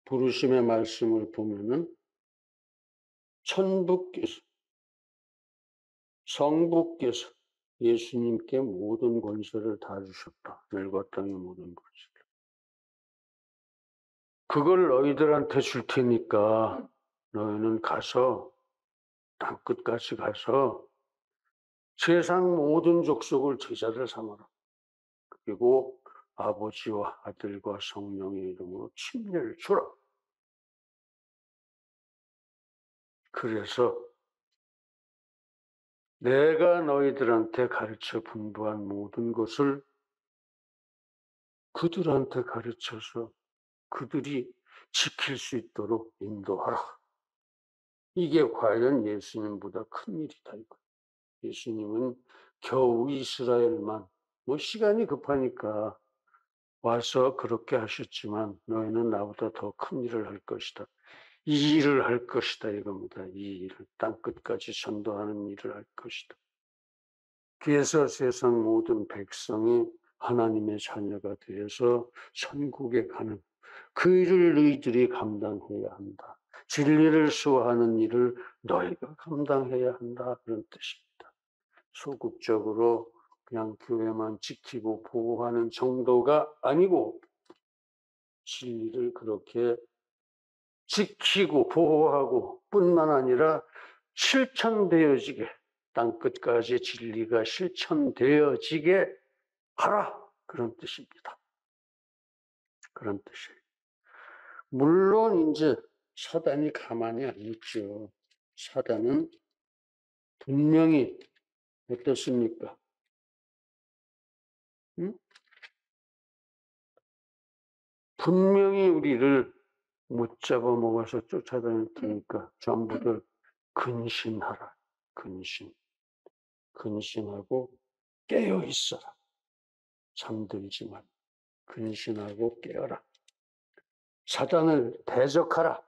부르심의 말씀을 보면은 천부께서, 성부께서 예수님께 모든 권세를 다 주셨다. 하늘과 땅의 모든 권세를. 그걸 너희들한테 줄 테니까 너희는 가서 땅 끝까지 가서 세상 모든 족속을 제자를 삼아라. 그리고 아버지와 아들과 성령의 이름으로 침례를 주라. 그래서 내가 너희들한테 가르쳐 분부한 모든 것을 그들한테 가르쳐서 그들이 지킬 수 있도록 인도하라. 이게 과연 예수님보다 큰 일이다. 이거. 예수님은 겨우 이스라엘만 시간이 급하니까 와서 그렇게 하셨지만 너희는 나보다 더 큰 일을 할 것이다. 이 일을 할 것이다 이겁니다. 이 일을 땅끝까지 전도하는 일을 할 것이다. 그래서 세상 모든 백성이 하나님의 자녀가 되어서 천국에 가는 그 일을 너희들이 감당해야 한다. 진리를 수호하는 일을 너희가 감당해야 한다. 그런 뜻입니다. 소극적으로 그냥 교회만 지키고 보호하는 정도가 아니고 진리를 그렇게 지키고 보호하고 뿐만 아니라 실천되어지게 땅끝까지 진리가 실천되어지게 하라. 그런 뜻입니다. 그런 뜻이에요. 물론 이제 사단이 가만히 안 있죠. 사단은 분명히 어떻습니까? 응? 분명히 우리를 못 잡아먹어서 쫓아다닐 테니까 전부들 근신하라. 근신하고 깨어 있어라. 잠들지 말고 근신하고 깨어라. 사단을 대적하라.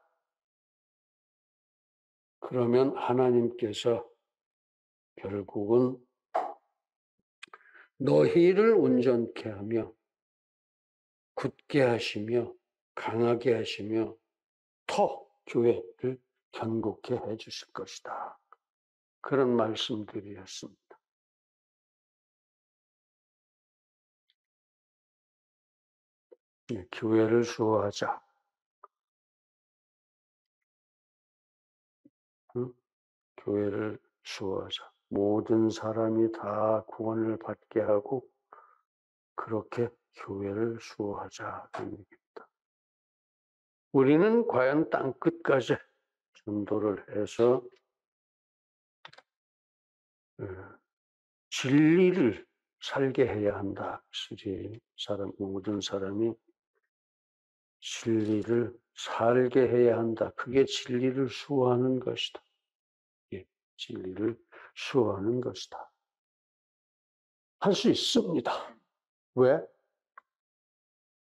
그러면 하나님께서 결국은 너희를 온전케 하며 굳게 하시며 강하게 하시며 더 교회를 견고케 해 주실 것이다. 그런 말씀들이었습니다. 교회를 수호하자. 응? 교회를 수호하자. 모든 사람이 다 구원을 받게 하고 그렇게 교회를 수호하자. 그런 얘기입니다. 우리는 과연 땅끝까지 전도를 해서 진리를 살게 해야 한다. 모든 사람이 진리를 살게 해야 한다. 그게 진리를 수호하는 것이다. 예, 진리를 수호하는 것이다. 할 수 있습니다. 왜?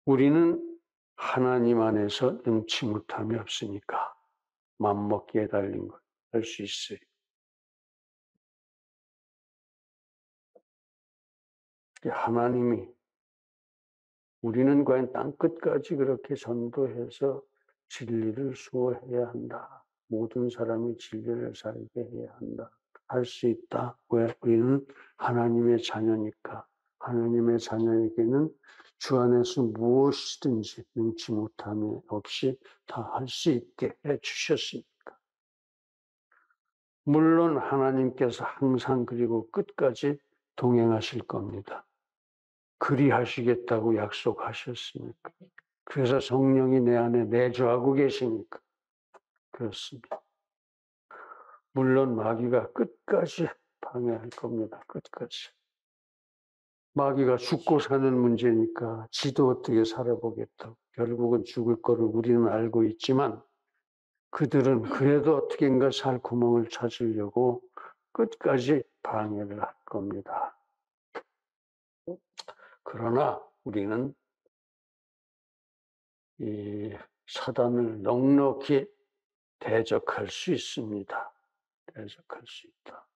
우리는 하나님 안에서 능치 못함이 없으니까 맘먹기에 달린 것 할 수 있어요. 하나님이 우리는 과연 땅끝까지 그렇게 전도해서 진리를 수호해야 한다. 모든 사람이 진리를 살게 해야 한다. 할 수 있다. 왜? 우리는 하나님의 자녀니까. 하나님의 자녀에게는 주 안에서 무엇이든지 능치 못함이 없이 다 할 수 있게 해주셨으니까. 물론 하나님께서 항상 그리고 끝까지 동행하실 겁니다. 그리하시겠다고 약속하셨으니까. 그래서 성령이 내 안에 내주하고 계시니까 그렇습니다. 물론 마귀가 끝까지 방해할 겁니다. 끝까지. 마귀가 죽고 사는 문제니까 지도 어떻게 살아보겠다고. 결국은 죽을 거를 우리는 알고 있지만 그들은 그래도 어떻게인가 살 구멍을 찾으려고 끝까지 방해를 할 겁니다. 그러나 우리는 이 사단을 넉넉히 대적할 수 있습니다. 대적할 수 있다.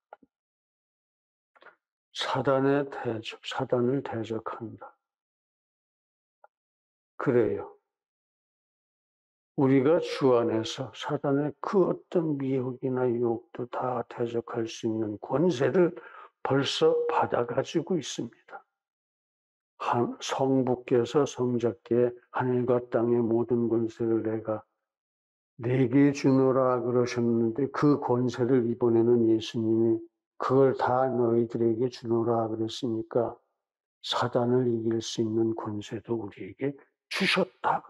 사단을 대적한다. 그래요. 우리가 주 안에서 사단의 그 어떤 미혹이나 유혹도 다 대적할 수 있는 권세를 벌써 받아가지고 있습니다. 성부께서 성자께 하늘과 땅의 모든 권세를 내게 주노라 그러셨는데 그 권세를 이번에는 예수님이 그걸 다 너희들에게 주노라 그랬으니까 사단을 이길 수 있는 권세도 우리에게 주셨다.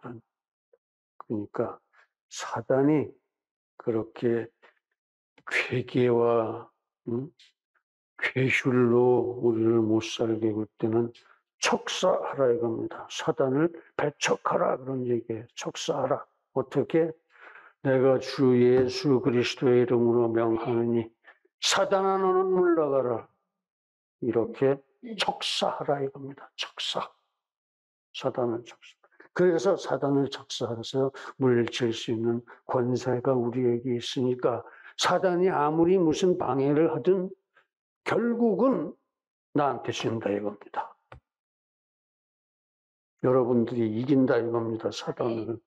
그러니까 사단이 그렇게 괴계와 괴슐로 우리를 못 살게 굴 때는 척사하라 이겁니다. 사단을 배척하라 그런 얘기예요. 척사하라. 어떻게? 내가 주 예수 그리스도의 이름으로 명하느니 사단아 너는 물러가라. 이렇게 척사하라 이겁니다. 척사. 사단을 척사. 그래서 사단을 척사해서 물리칠 수 있는 권세가 우리에게 있으니까 사단이 아무리 무슨 방해를 하든 결국은 나한테 진다 이겁니다. 여러분들이 이긴다 이겁니다. 사단을.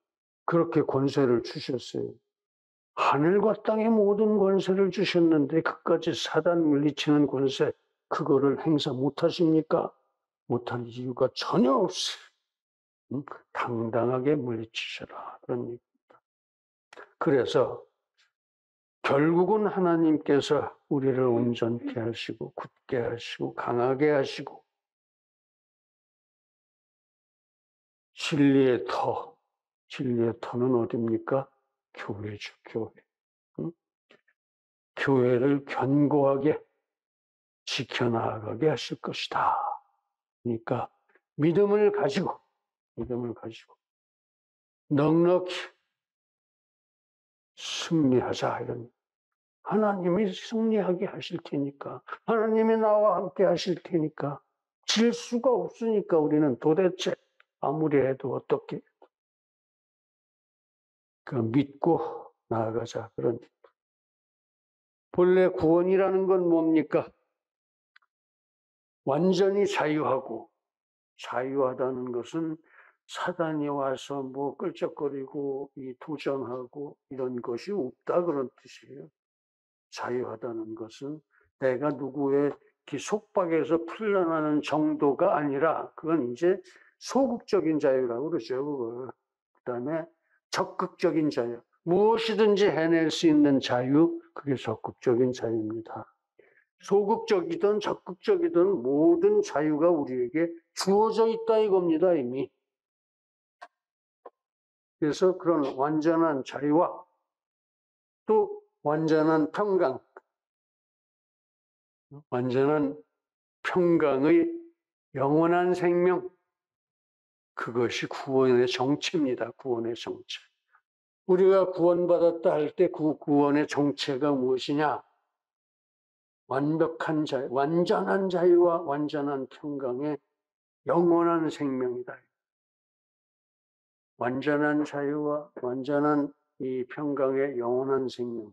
그렇게 권세를 주셨어요. 하늘과 땅의 모든 권세를 주셨는데 그까지 사단 물리치는 권세 그거를 행사 못하십니까? 못할 이유가 전혀 없어요. 당당하게 물리치셔라 그런 얘기입니다. 그래서 결국은 하나님께서 우리를 온전케 하시고 굳게 하시고 강하게 하시고 진리의 터는 어디입니까? 교회죠, 교회. 교회를 견고하게 지켜나가게 하실 것이다. 그러니까 믿음을 가지고 넉넉히 승리하자 이런. 하나님이 승리하게 하실 테니까 하나님이 나와 함께 하실 테니까 질 수가 없으니까 우리는 도대체 아무리 해도 어떻게 믿고 나아가자 그런. 본래 구원이라는 건 뭡니까? 완전히 자유하다는 것은 사단이 와서 뭐 끌적거리고 도전하고 이런 것이 없다 그런 뜻이에요. 자유하다는 것은 내가 누구의 속박에서 풀려나는 정도가 아니라 그건 이제 소극적인 자유라고 그러죠. 그걸. 그다음에 적극적인 자유. 무엇이든지 해낼 수 있는 자유, 그게 적극적인 자유입니다. 소극적이든 적극적이든 모든 자유가 우리에게 주어져 있다 이겁니다, 이미. 그래서 그런 완전한 자유와 또 완전한 평강의 영원한 생명, 그것이 구원의 정체입니다. 구원의 정체. 우리가 구원받았다 할 때 그 구원의 정체가 무엇이냐? 완벽한 자유, 완전한 자유와 완전한 평강의 영원한 생명이다. 완전한 자유와 완전한 이 평강의 영원한 생명.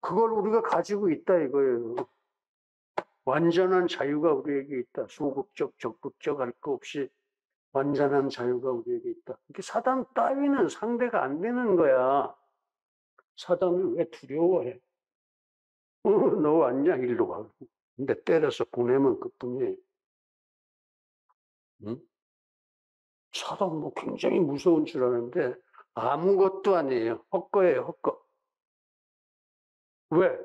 그걸 우리가 가지고 있다 이거예요. 완전한 자유가 우리에게 있다. 소극적, 적극적 할 거 없이 완전한 자유가 우리에게 있다. 이게 사단 따위는 상대가 안 되는 거야. 사단을 왜 두려워해? 너 왔냐? 일로 와. 근데 때려서 보내면 그뿐이에요. 응? 사단 뭐 굉장히 무서운 줄 아는데 아무것도 아니에요. 헛거예요, 헛거. 왜?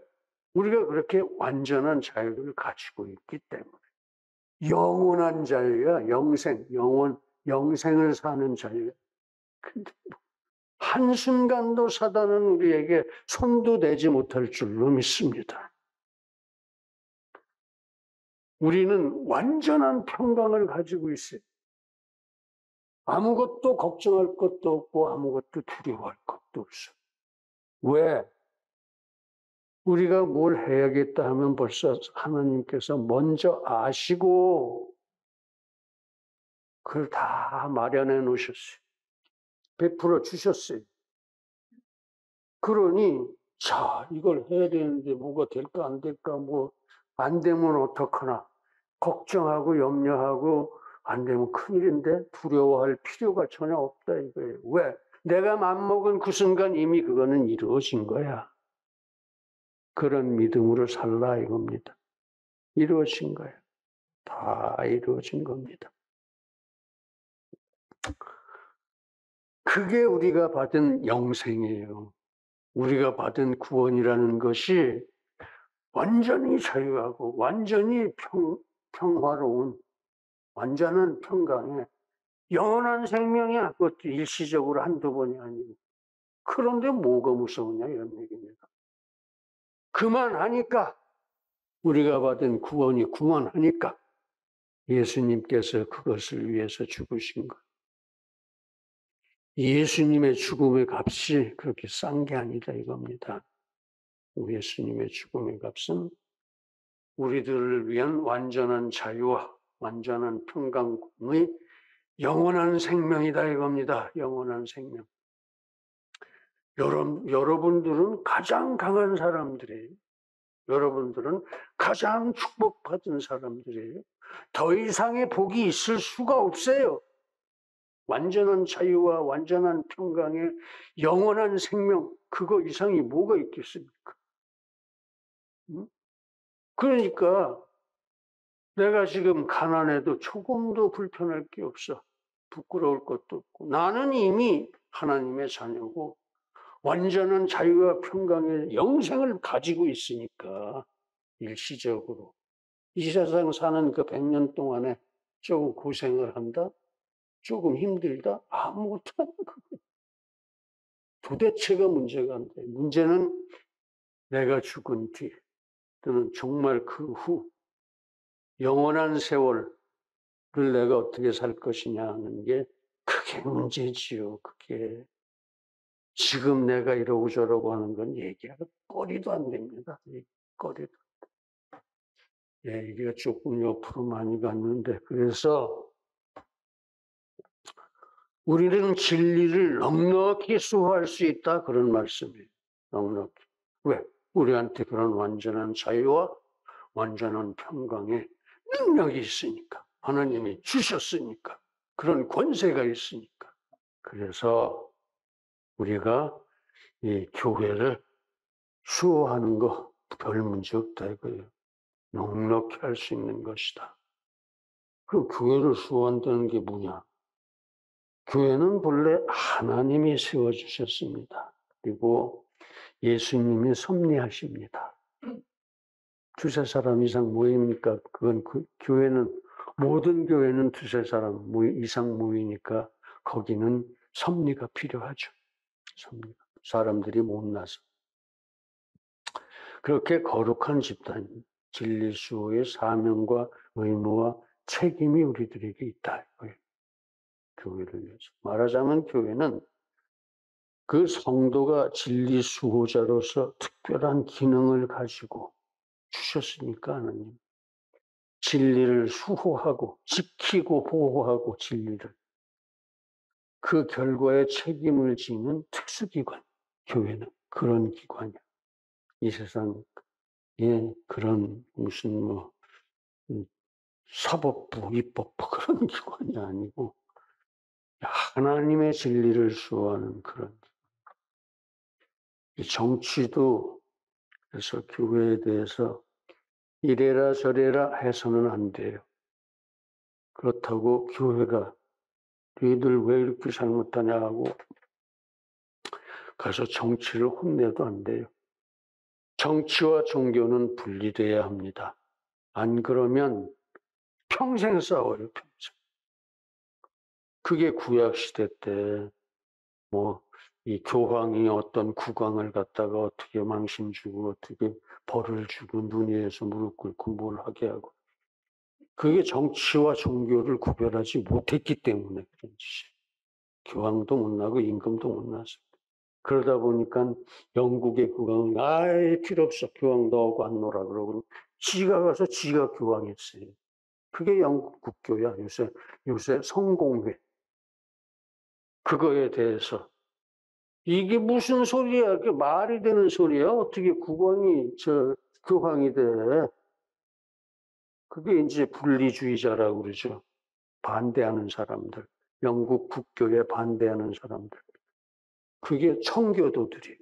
우리가 그렇게 완전한 자유를 가지고 있기 때문에. 영원한 자유야, 영생을 사는 자유. 근데 한순간도 사단은 우리에게 손도 대지 못할 줄로 믿습니다. 우리는 완전한 평강을 가지고 있어요. 아무것도 걱정할 것도 없고 아무것도 두려워할 것도 없어요. 왜? 우리가 뭘 해야겠다 하면 벌써 하나님께서 먼저 아시고 그걸 다 마련해 놓으셨어요. 베풀어 주셨어요. 그러니 자, 이걸 해야 되는데 뭐가 될까 안 될까 뭐 안 되면 어떡하나 걱정하고 염려하고 안 되면 큰일인데 두려워할 필요가 전혀 없다 이거예요. 왜? 내가 맘먹은 그 순간 이미 그거는 이루어진 거야. 그런 믿음으로 살라 이겁니다. 이루어진 거야. 다 이루어진 겁니다. 그게 우리가 받은 영생이에요. 우리가 받은 구원이라는 것이 완전히 자유하고 완전히 평화로운 완전한 평강에 영원한 생명이야. 그것도 일시적으로 한두 번이 아니고. 그런데 뭐가 무서우냐 이런 얘기입니다. 그만하니까 우리가 받은 구원이 그만하니까 예수님께서 그것을 위해서 죽으신 것. 예수님의 죽음의 값이 그렇게 싼 게 아니다 이겁니다. 예수님의 죽음의 값은 우리들을 위한 완전한 자유와 완전한 평강의 영원한 생명이다 이겁니다. 영원한 생명. 여러분들은 가장 강한 사람들이에요. 여러분들은 가장 축복받은 사람들이에요. 더 이상의 복이 있을 수가 없어요. 완전한 자유와 완전한 평강의 영원한 생명, 그거 이상이 뭐가 있겠습니까? 그러니까 내가 지금 가난해도 조금도 불편할 게 없어. 부끄러울 것도 없고. 나는 이미 하나님의 자녀고 완전한 자유와 평강의 영생을 가지고 있으니까 일시적으로 이 세상 사는 그 100년 동안에 조금 고생을 한다? 조금 힘들다? 아무것도 아닌 거예요. 도대체가 문제가 안 돼. 문제는 내가 죽은 뒤 또는 정말 그 후 영원한 세월을 내가 어떻게 살 것이냐 하는 게 그게 문제지요. 그게 지금 내가 이러고 저러고 하는 건 얘기가 거리도 안 됩니다. 거리도. 얘기가 조금 옆으로 많이 갔는데 그래서 우리는 진리를 넉넉히 수호할 수 있다 그런 말씀이에요. 넉넉히. 왜? 우리한테 그런 완전한 자유와 완전한 평강의 능력이 있으니까. 하나님이 주셨으니까. 그런 권세가 있으니까. 그래서 우리가 이 교회를 수호하는 거 별 문제 없다 이거예요. 넉넉히 할 수 있는 것이다. 그 교회를 수호한다는 게 뭐냐? 교회는 본래 하나님이 세워주셨습니다. 그리고 예수님이 섭리하십니다. 두세 사람 이상 모이니까 그건 교회는 모든 교회는 두세 사람 이상 모이니까 거기는 섭리가 필요하죠. 섭리가. 사람들이 못나서. 그렇게 거룩한 집단, 진리 수호의 사명과 의무와 책임이 우리들에게 있다. 교회를 위해서. 말하자면 교회는 그 성도가 진리 수호자로서 특별한 기능을 가지고 주셨으니까 하나님. 진리를 수호하고 지키고 보호하고 진리를 그 결과에 책임을 지는 특수기관, 교회는 그런 기관이야. 이 세상에 그런 무슨 사법부, 입법부 그런 기관이 아니고 하나님의 진리를 수호하는 그런 정치도 그래서 교회에 대해서 이래라 저래라 해서는 안 돼요. 그렇다고 교회가 너희들 왜 이렇게 잘못하냐 하고 가서 정치를 혼내도 안 돼요. 정치와 종교는 분리돼야 합니다. 안 그러면 평생 싸워요, 평생. 그게 구약시대 때 이 교황이 어떤 국왕을 갖다가 어떻게 망신 주고 어떻게 벌을 주고 눈위에서 무릎 꿇고 뭘 하게 하고 그게 정치와 종교를 구별하지 못했기 때문에 그런 짓이. 교황도 못 나고 임금도 못 나서. 그러다 보니까 영국의 국왕은 아예 필요 없어. 교황 너하고 안 놀아. 그러고 지가 가서 지가 교황했어요. 그게 영국 국교야. 요새 성공회. 그거에 대해서 이게 무슨 소리야? 그게 말이 되는 소리야? 어떻게 국왕이 교황이 돼? 그게 이제 분리주의자라고 그러죠. 반대하는 사람들. 영국 국교에 반대하는 사람들. 그게 청교도들이.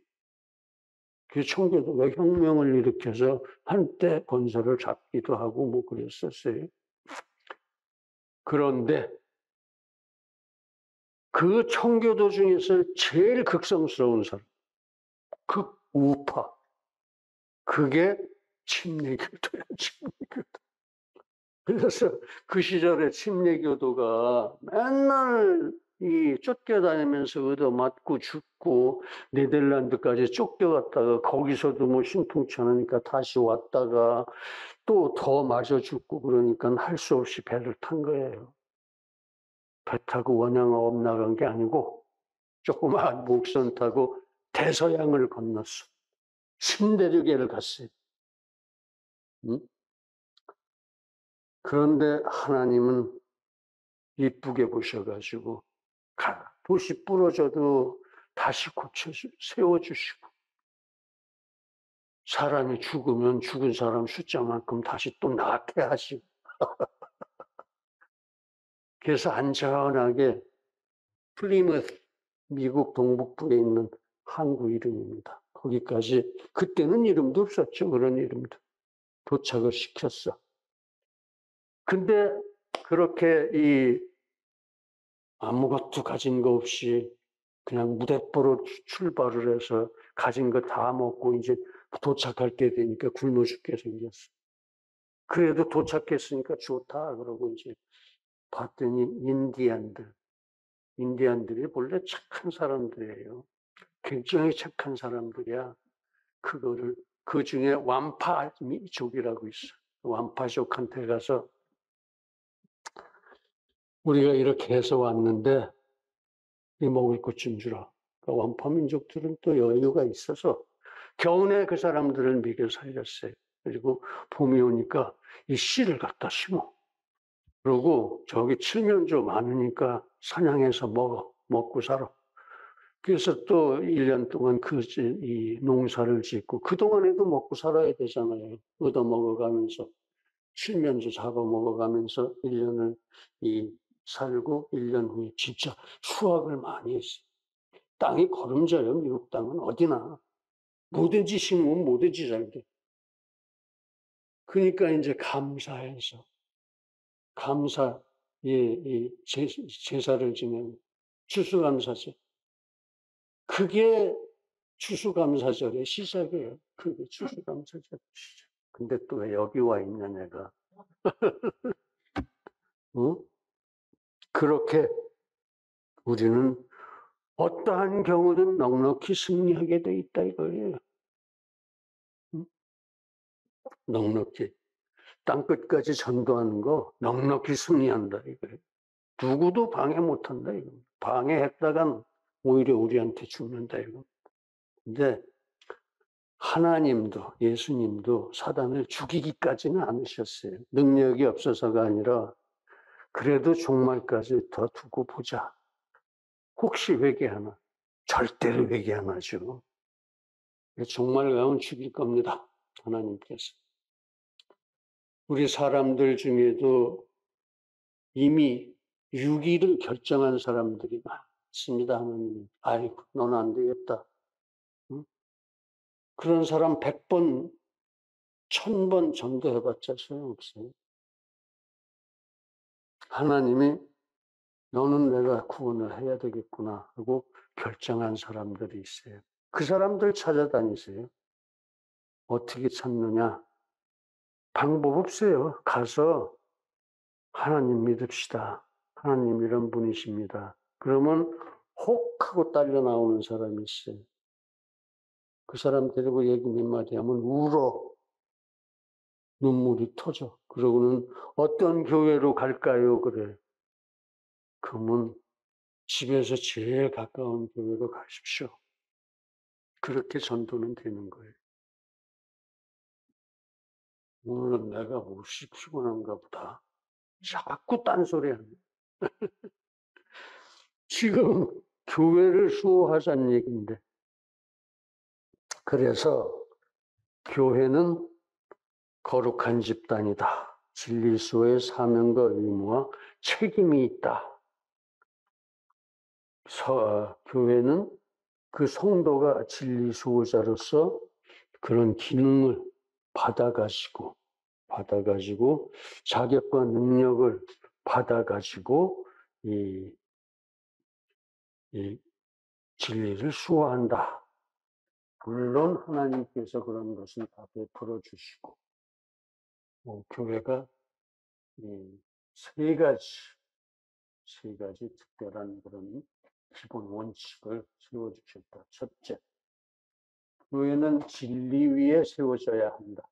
그 청교도가 혁명을 일으켜서 한때 권세를 잡기도 하고 뭐 그랬었어요. 그런데 그 청교도 중에서 제일 극성스러운 사람, 극우파, 그게 침례교도야, 침례교도. 그래서 그 시절에 침례교도가 맨날 쫓겨다니면서 얻어맞고 죽고 네덜란드까지 쫓겨갔다가 거기서도 뭐 신통치 않으니까 다시 왔다가 또 더 맞아 죽고 그러니까 할 수 없이 배를 탄 거예요. 배 타고 원양어업 나간 게 아니고 조그마한 목선 타고 대서양을 건넜어. 신대륙에를 갔어요. 응? 그런데 하나님은 이쁘게 보셔가지고 붓이 부러져도 다시 세워주시고 사람이 죽으면 죽은 사람 숫자만큼 다시 또 낫게 하시고 그래서 안전하게 플리머스 미국 동북부에 있는 항구 이름입니다. 거기까지 그때는 이름도 없었죠. 그런 이름도 도착을 시켰어. 근데 그렇게 아무것도 가진 거 없이 그냥 무대포로 출발을 해서 가진 거 다 먹고 이제 도착할 때 되니까 굶어 죽게 생겼어. 그래도 도착했으니까 좋다 그러고 이제 봤더니 인디안들이 원래 착한 사람들이에요. 굉장히 착한 사람들이야. 그 중에 완파족이라고 있어. 완파족한테 가서 우리가 이렇게 해서 왔는데 이 먹을 것 좀 주라. 그러니까 완파민족들은 또 여유가 있어서 겨우내 그 사람들을 먹여 살렸어요. 그리고 봄이 오니까 이 씨를 갖다 심어. 그러고 저기 칠면조 많으니까 사냥해서 먹고 살아. 그래서 또 1년 동안 이 농사를 짓고 그동안에도 먹고 살아야 되잖아요. 얻어 먹어가면서 칠면조 잡아 먹어가면서 1년을 살고 1년 후에 진짜 수확을 많이 했어요. 땅이 거름져요. 미국 땅은 어디나. 뭐든지 심으면 뭐든지 잘 돼. 그러니까 이제 제사를 지내는 추수감사절. 그게 추수감사절의 시작이에요. 그게 추수감사절의 시작. 근데 또 왜 여기 와 있냐, 내가. 응? 그렇게 우리는 어떠한 경우든 넉넉히 승리하게 돼 있다 이거예요. 응? 넉넉히. 땅끝까지 전도하는 거 넉넉히 승리한다 이거예요. 누구도 방해 못한다 이거. 방해했다간 오히려 우리한테 죽는다 이거. 근데 하나님도 예수님도 사단을 죽이기까지는 않으셨어요. 능력이 없어서가 아니라 그래도 종말까지 더 두고 보자. 혹시 회개하나? 절대로 회개 안 하죠. 종말 가면 죽일 겁니다. 하나님께서. 우리 사람들 중에도 이미 유기를 결정한 사람들이 많습니다. 하나님. 아이고, 너는 안 되겠다. 응? 그런 사람 100번, 1000번 전도해봤자 소용없어요. 하나님이 너는 내가 구원을 해야 되겠구나 하고 결정한 사람들이 있어요. 그 사람들 찾아다니세요. 어떻게 찾느냐? 방법 없어요. 가서 하나님 믿읍시다. 하나님 이런 분이십니다. 그러면 혹 하고 딸려 나오는 사람이 있어요. 그 사람 데리고 얘기 몇 마디 하면 울어. 눈물이 터져. 그러고는 어떤 교회로 갈까요? 그래. 그러면 집에서 제일 가까운 교회로 가십시오. 그렇게 전도는 되는 거예요. 오늘은 내가 몹시 피곤한가 보다. 자꾸 딴소리 하네. 지금 교회를 수호하자는 얘기인데. 그래서 교회는 거룩한 집단이다. 진리 수호의 사명과 의무와 책임이 있다. 교회는 그 성도가 진리 수호자로서 그런 기능을 받아가지고 자격과 능력을 받아가지고 이 진리를 수호한다. 물론 하나님께서 그런 것을 다 베풀어 주시고, 교회가 세 가지 특별한 그런 기본 원칙을 세워주셨다. 첫째, 교회는 진리 위에 세워져야 한다.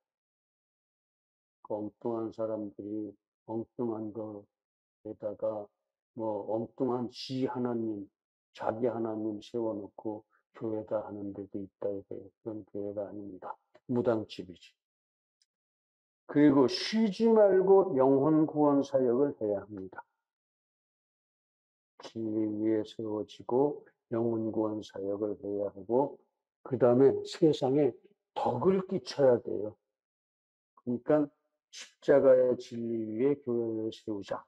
엉뚱한 사람들이 엉뚱한 거에다가 엉뚱한 하나님, 자기 하나님 세워놓고 교회다 하는 데도 있다. 그런 교회가 아닙니다. 무당집이지. 그리고 쉬지 말고 영혼 구원 사역을 해야 합니다. 진리 위에 세워지고 영혼 구원 사역을 해야 하고, 그 다음에 세상에 덕을 끼쳐야 돼요. 그러니까 십자가의 진리 위에 교회를 세우자.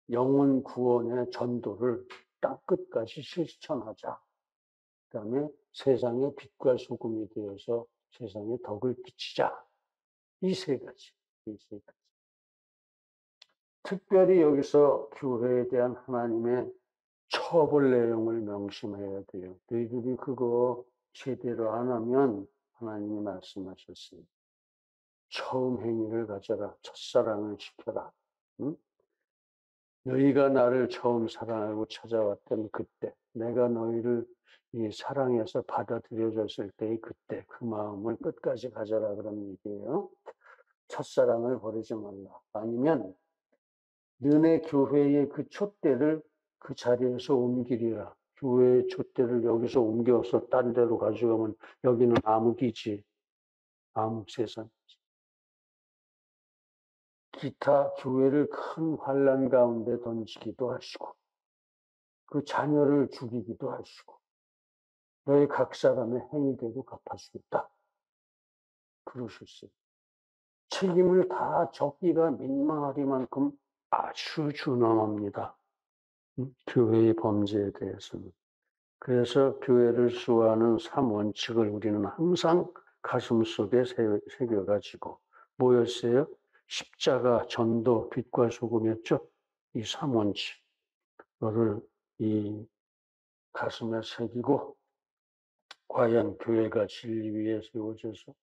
영혼 구원의 전도를 땅 끝까지 실천하자. 그 다음에 세상의 빛과 소금이 되어서 세상에 덕을 끼치자. 이 세 가지. 특별히 여기서 교회에 대한 하나님의 처벌 내용을 명심해야 돼요. 너희들이 그거 제대로 안 하면 하나님이 말씀하셨습니다. 처음 행위를 가져라. 첫사랑을 지켜라. 응? 너희가 나를 처음 사랑하고 찾아왔던 그때, 내가 너희를 사랑해서 받아들여졌을 때의 그때, 그 마음을 끝까지 가져라. 그런 얘기예요. 첫사랑을 버리지 말라. 아니면 너네 교회의 그 촛대를 그 자리에서 옮기리라. 교회의 촛대를 여기서 옮겨서 딴 데로 가져가면 여기는 암흑이지. 암흑 세상이지. 기타 교회를 큰 환난 가운데 던지기도 하시고, 그 자녀를 죽이기도 하시고, 너희 각 사람의 행위대로 갚아주겠다. 그러셨어요. 책임을 다 졌기가 민망하리만큼 아주 준엄합니다. 교회의 범죄에 대해서는. 그래서 교회를 수호하는 3원칙을 우리는 항상 가슴속에 새겨가지고 뭐였어요? 십자가, 전도, 빛과 소금이었죠? 이 3원칙. 너를 이 가슴에 새기고, 과연 교회가 진리 위에 세워져서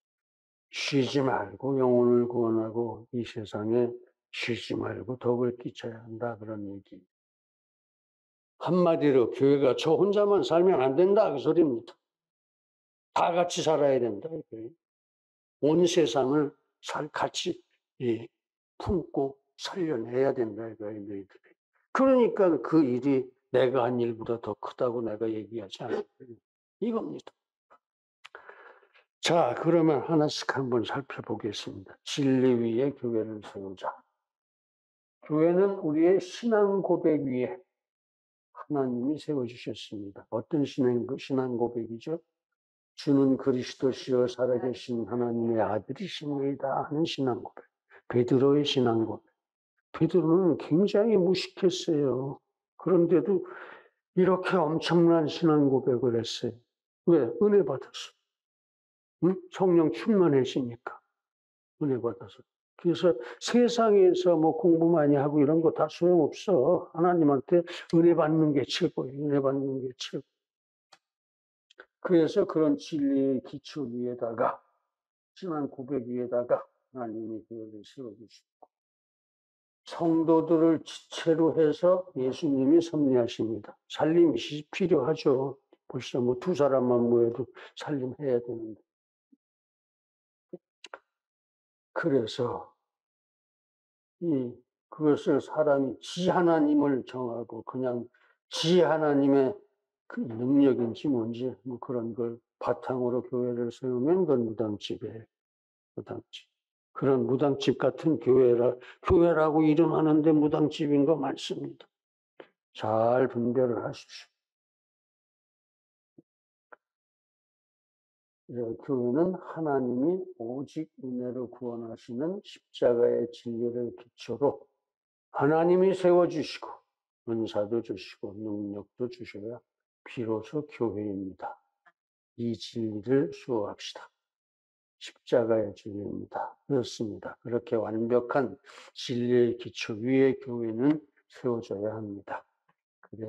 쉬지 말고 영혼을 구원하고 이 세상에 쉬지 말고 덕을 끼쳐야 한다. 그런 얘기. 한마디로 교회가 저 혼자만 살면 안 된다. 그 소리입니다. 다 같이 살아야 된다. 온 세상을 같이 품고 살려내야 된다. 너희들이. 그러니까 그 일이 내가 한 일보다 더 크다고 내가 얘기하지 않아요. 이겁니다. 자, 그러면 하나씩 한번 살펴보겠습니다. 진리 위에 교회를 세우자. 교회는 우리의 신앙 고백 위에 하나님이 세워주셨습니다. 어떤 신앙 고백이죠? 주는 그리스도시요 살아계신 하나님의 아들이십니다 하는 신앙 고백. 베드로의 신앙 고백. 베드로는 굉장히 무식했어요. 그런데도 이렇게 엄청난 신앙 고백을 했어요. 왜? 은혜 받았어. 응? 성령 충만해지니까. 은혜 받아서. 그래서 세상에서 공부 많이 하고 이런 거 다 소용없어. 하나님한테 은혜 받는 게 최고예요. 은혜 받는 게 최고. 그래서 그런 진리의 기초 위에다가, 신앙 고백 위에다가 하나님이 교회를 세워주시고, 성도들을 지체로 해서 예수님이 섭리하십니다. 살림이 필요하죠. 벌써 2사람만 모여도 살림해야 되는데. 그래서 그것을 사람이 지 하나님을 정하고 그냥 지 하나님의 그 능력인지 뭔지 그런 걸 바탕으로 교회를 세우면 그건 무당집이에요. 무당집. 그런 무당집 같은 교회라고 이름하는데 무당집인 거 많습니다. 잘 분별을 하십시오. 교회는 하나님이 오직 은혜로 구원하시는 십자가의 진리를 기초로 하나님이 세워주시고 은사도 주시고 능력도 주셔야 비로소 교회입니다. 이 진리를 수호합시다. 십자가의 진리입니다. 그렇습니다. 그렇게 완벽한 진리의 기초 위에 교회는 세워져야 합니다.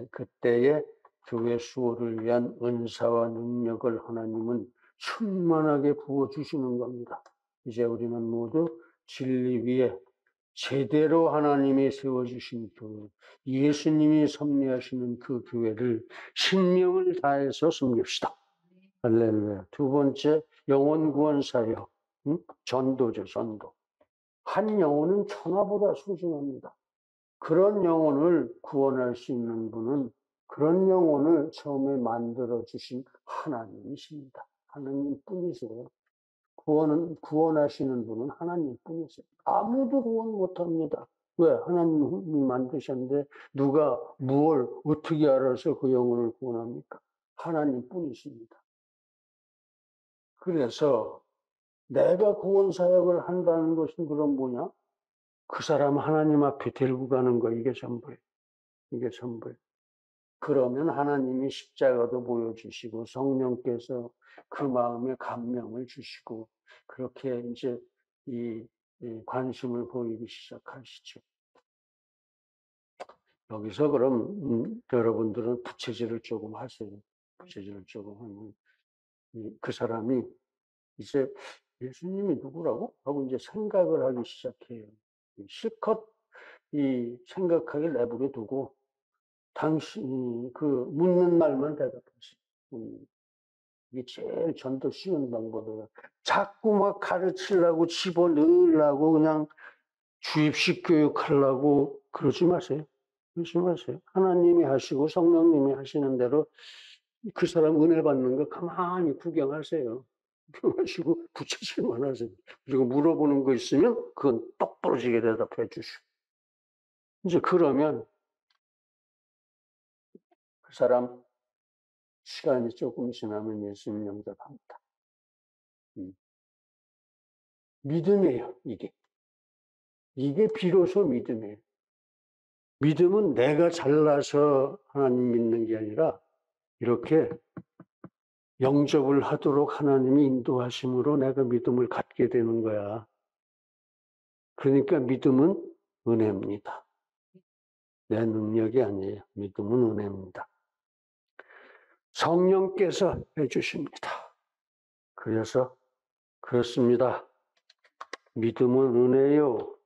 그때에 교회 수호를 위한 은사와 능력을 하나님은 충만하게 부어주시는 겁니다. 이제 우리는 모두 진리 위에 제대로 하나님이 세워주신 교회, 예수님이 섭리하시는 그 교회를 신명을 다해서 섬깁시다. 할렐루야. 두 번째, 영혼 구원 사역. 전도죠, 전도. 한 영혼은 천하보다 소중합니다. 그런 영혼을 구원할 수 있는 분은 그런 영혼을 처음에 만들어주신 하나님이십니다. 하나님 뿐이세요. 구원하시는 분은 하나님 뿐이세요. 아무도 구원 못합니다. 왜? 하나님이 만드셨는데 누가 무엇을 어떻게 알아서 그 영혼을 구원합니까? 하나님 뿐이십니다. 그래서 내가 구원 사역을 한다는 것은 그럼 뭐냐? 그 사람 하나님 앞에 데리고 가는 거, 이게 전부예요. 이게 전부예요. 그러면 하나님이 십자가도 보여주시고 성령께서 그 마음에 감명을 주시고 그렇게 이제 이 관심을 보이기 시작하시죠. 여기서 그럼 여러분들은 부채질을 조금 하세요. 부채질을 조금 하면 그 사람이 이제 예수님이 누구라고? 하고 이제 생각을 하기 시작해요. 실컷 이 생각하기 내버려 두고 당신 그 묻는 말만 대답하세요. 이게 제일 전도 쉬운 방법이에요. 자꾸 막 가르치려고 집어넣으려고 그냥 주입식 교육하려고 그러지 마세요. 그러지 마세요. 하나님이 하시고 성령님이 하시는 대로 그 사람 은혜 받는 거 가만히 구경하세요. 구경하시고 부채질만 하세요. 그리고 물어보는 거 있으면 그건 똑부러지게 대답해 주시고. 이제 그러면 그 사람 시간이 조금 지나면 예수님 영접합니다. 믿음이에요, 이게. 이게 비로소 믿음이에요. 믿음은 내가 잘나서 하나님 믿는 게 아니라 이렇게 영접을 하도록 하나님이 인도하심으로 내가 믿음을 갖게 되는 거야. 그러니까 믿음은 은혜입니다. 내 능력이 아니에요. 믿음은 은혜입니다. 성령께서 해주십니다. 그래서 그렇습니다. 믿음은 은혜요.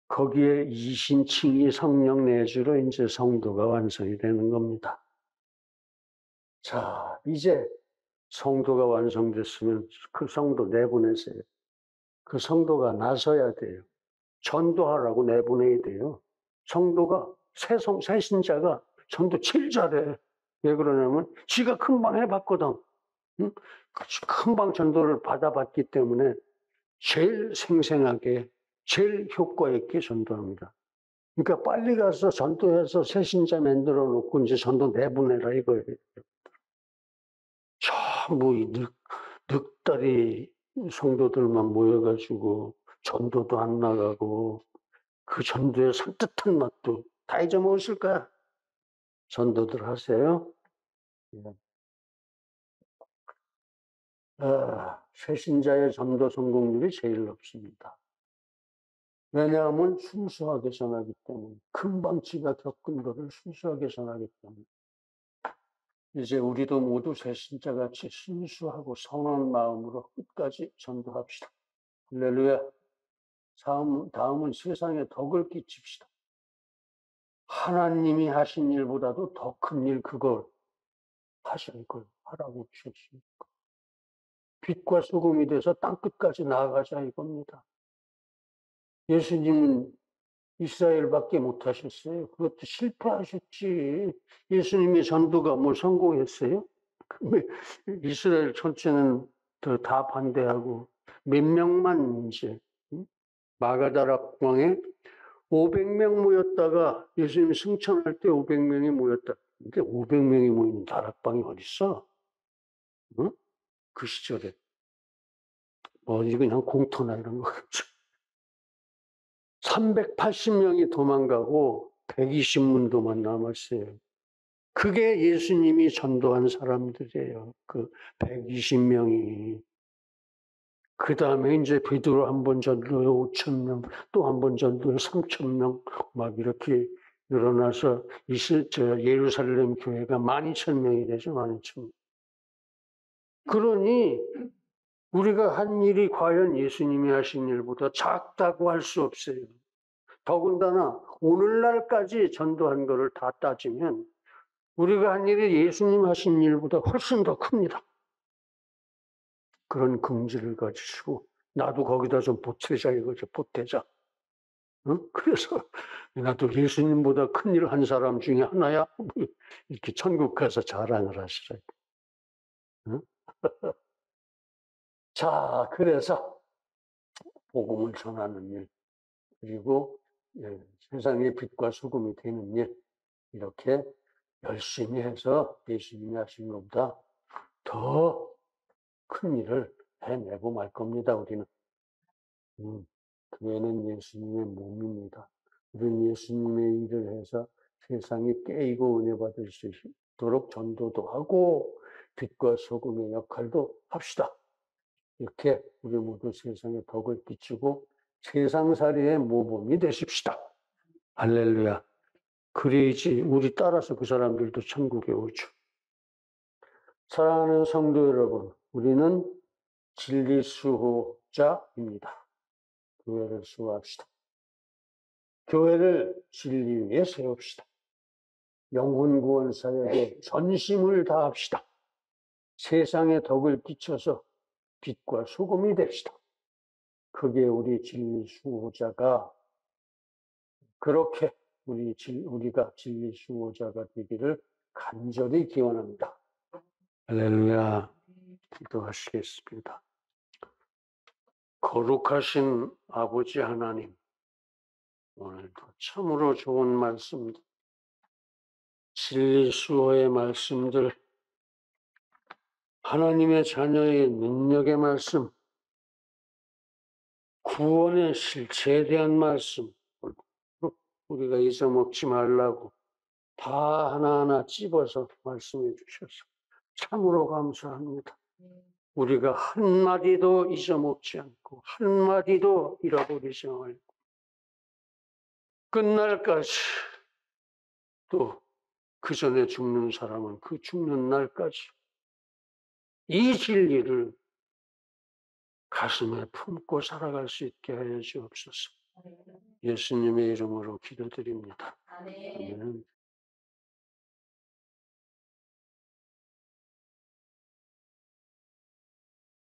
거기에 이신칭의 성령 내주로 이제 성도가 완성이 되는 겁니다. 자, 이제 성도가 완성됐으면 그 성도 내보내세요. 그 성도가 나서야 돼요. 전도하라고 내보내야 돼요. 성도가 새 신자가 전도 제일 잘해. 왜 그러냐면 지가 금방 해봤거든. 응? 금방 전도를 받아봤기 때문에 제일 생생하게 제일 효과 있게 전도합니다. 그러니까 빨리 가서 전도해서 새 신자 만들어 놓고 이제 전도 내보내라 이거예요. 전부 늑다리 성도들만 모여가지고 전도도 안 나가고 그 전도의 산뜻한 맛도 다 잊어먹었을 거야. 전도들 하세요. 새 신자의 전도 성공률이 제일 높습니다. 왜냐하면 순수하게 전하기 때문에 금방 지가 겪은 것을 순수하게 전하기 때문에 이제 우리도 모두 새 신자같이 순수하고 선한 마음으로 끝까지 전도합시다. 할렐루야. 다음은 세상에 덕을 끼칩시다. 하나님이 하신 일보다도 더 큰 일 그걸 하실 걸 하라고 주셨으니까. 빛과 소금이 돼서 땅끝까지 나아가자 이겁니다. 예수님은 이스라엘밖에 못하셨어요. 그것도 실패하셨지. 예수님의 전도가 뭐 성공했어요? 이스라엘 전체는 다 반대하고 몇 명만 이제 마가다락방에 500명 모였다가 예수님 승천할 때 500명이 모였다. 근데 500명이 모이는 다락방이 어딨어? 응? 그 시절에 어디 그냥 공터나 이런 거 380명이 도망가고 120문도만 남았어요. 그게 예수님이 전도한 사람들이에요. 그 120명이. 그 다음에 이제 베드로 한 번 전도해 5,000명, 또 한 번 전도해 3,000명, 막 이렇게 늘어나서 예루살렘 교회가 12,000명이 되죠, 12,000명. 그러니 우리가 한 일이 과연 예수님이 하신 일보다 작다고 할 수 없어요. 더군다나 오늘날까지 전도한 거를 다 따지면 우리가 한 일이 예수님 하신 일보다 훨씬 더 큽니다. 그런 긍지를 가지시고 나도 거기다 좀 보태자 이거죠. 보태자. 그래서 나도 예수님보다 큰 일 한 사람 중에 하나야. 이렇게 천국 가서 자랑을 하시라. 자, 그래서 복음을 전하는 일, 그리고 세상의 빛과 소금이 되는 일, 이렇게 열심히 해서 예수님이 하신 것보다 더 큰 일을 해내고 말 겁니다, 우리는. 교회는 예수님의 몸입니다. 우리는 예수님의 일을 해서 세상이 깨이고 은혜 받을 수 있도록 전도도 하고 빛과 소금의 역할도 합시다. 이렇게 우리 모두 세상에 덕을 끼치고 세상살이의 모범이 되십시다. 할렐루야. 그래야지 우리 따라서 그 사람들도 천국에 오죠. 사랑하는 성도 여러분, 우리는 진리 수호자입니다. 교회를 수호합시다. 교회를 진리 위에 세웁시다. 영혼 구원 사역에 전심을 다합시다. 세상에 덕을 끼쳐서 빛과 소금이 됩시다. 그게 우리 진리 수호자가, 그렇게 우리가 진리 수호자가 되기를 간절히 기원합니다. 할렐루야. 기도하시겠습니다. 거룩하신 아버지 하나님, 오늘도 참으로 좋은 말씀, 진리 수호의 말씀들, 하나님의 자녀의 능력의 말씀, 구원의 실체에 대한 말씀, 우리가 잊어먹지 말라고 다 하나하나 찝어서 말씀해 주셔서 참으로 감사합니다. 우리가 한마디도 잊어먹지 않고 한마디도 잃어버리지 말고 끝날까지, 또 그 전에 죽는 사람은 그 죽는 날까지 이 진리를 가슴에 품고 살아갈 수 있게 하여 주옵소서. 예수님의 이름으로 기도드립니다. 아멘.